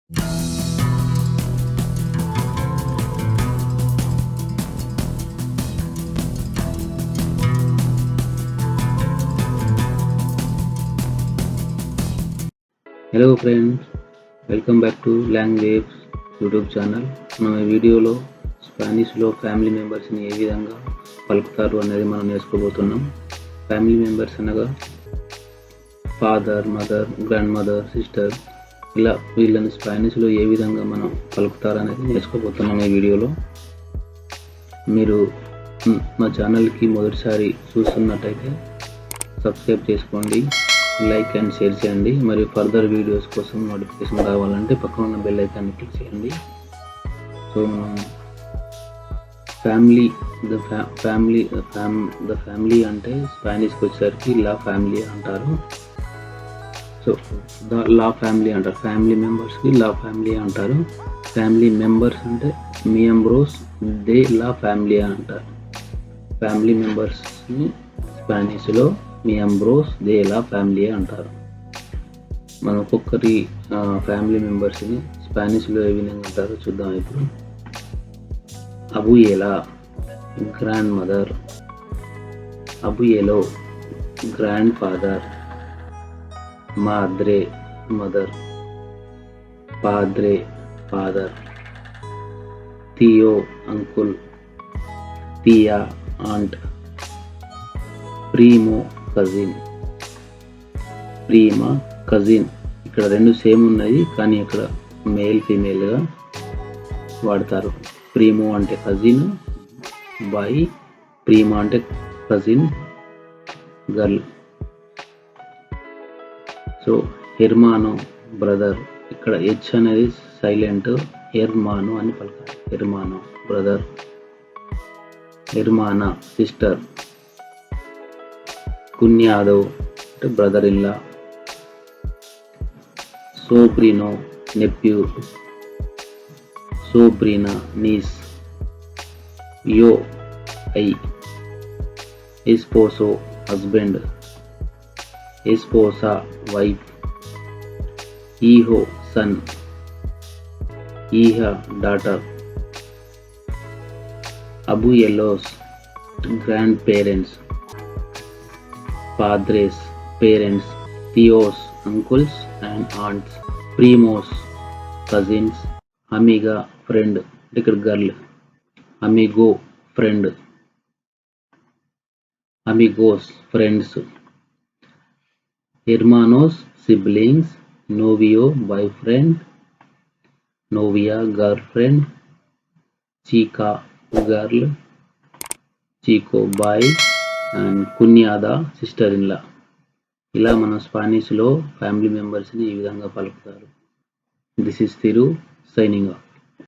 Hello friends, welcome back to language YouTube channel. మనం ఈ వీడియోలో స్పానిష్లో ఫ్యామిలీ మెంబర్స్ని ఏ విధంగా పలుకుతారు అనేది మనం నేర్చుకోబోతున్నాం. ఫ్యామిలీ మెంబర్స్ అనగా father, mother, grand mother, sister, ఇలా వీళ్ళని స్పానిష్లో ఏ విధంగా మనం పలుకుతారు అనేది నేర్చుకోబోతున్నాం ఈ వీడియోలో. మీరు మా ఛానల్కి మొదటిసారి చూస్తున్నట్టయితే సబ్స్క్రైబ్ చేసుకోండి, లైక్ అండ్ షేర్ చేయండి. మరియు ఫర్దర్ వీడియోస్ కోసం నోటిఫికేషన్ రావాలంటే పక్కన ఉన్న బెల్ ఐకాన్ని క్లిక్ చేయండి. సో మనం ద ఫ్యామిలీ అంటే స్పానిష్కి వచ్చేసరికి లా ఫ్యామిలీ అంటారు. సో ద లా ఫ్యామిలీ అంటారు, ఫ్యామిలీ మెంబర్స్కి లా ఫ్యామిలీ అంటారు. ఫ్యామిలీ మెంబర్స్ అంటే మియంబ్రోస్ దే లా ఫ్యామిలీ అంటారు. ఫ్యామిలీ మెంబర్స్ని స్పానిష్లో మియంబ్రోస్ దే లా ఫ్యామిలీ అంటారు. మనం ఒక్కొక్కరి ఫ్యామిలీ మెంబర్స్ని స్పానిష్లో ఏ విధంగా అంటారో చూద్దాం ఇప్పుడు. అబుయేలా, గ్రాండ్ మదర్. అబుయేలో, గ్రాండ్ ఫాదర్. మాద్రే, మదర్. పాద్రే, ఫాదర్. తియో, అంకుల్. తియా, ఆంట్. ప్రీమో, కజిన్. ప్రీమా, కజిన్. ఇక్కడ రెండు సేమ్ ఉన్నాయి, కానీ ఇక్కడ మేల్ ఫీమేల్గా వాడతారు. ప్రీమో అంటే కజిన్ బాయ్, ప్రీమా అంటే కజిన్ గర్ల్. సో హెర్మానో, బ్రదర్. ఇక్కడ హెచ్ అనేది సైలెంట్, హెర్మానో అని పలకాలి. హెర్మానో, బ్రదర్. హెర్మానా, సిస్టర్. కున్యాదో అంటే బ్రదర్ ఇన్ లా. సోబ్రినో, నెప్యూ. సోబ్రినా, నీస్. యో, ఐ. ఎస్పోసో, హస్బెండ్. ఎస్పోసా, వైఫ్. ఈహో, సన్. ఈహా, డాటర్. అబుయెలోస్, గ్రాండ్ పేరెంట్స్. పాద్రేస్, పేరెంట్స్. తియోస్, అంకుల్స్ అండ్ ఆంట్స్. ప్రీమోస్, కజిన్స్. అమిగా, ఫ్రెండ్, ఇక్కడ గర్ల్. అమిగో, ఫ్రెండ్. అమిగోస్, ఫ్రెండ్స్. హెర్మానోస్, సిబ్లింగ్స్. నోవియో, బాయ్ ఫ్రెండ్. నోవియా, గర్ల్ ఫ్రెండ్. చీకా, గర్ల్. చీకో, బాయ్. అండ్ కున్యాదా, సిస్టర్ ఇన్ లా. ఇలా మనం స్పానిష్లో ఫ్యామిలీ మెంబర్స్ని ఈ విధంగా పలుకుతారు. This is Thiru, signing of.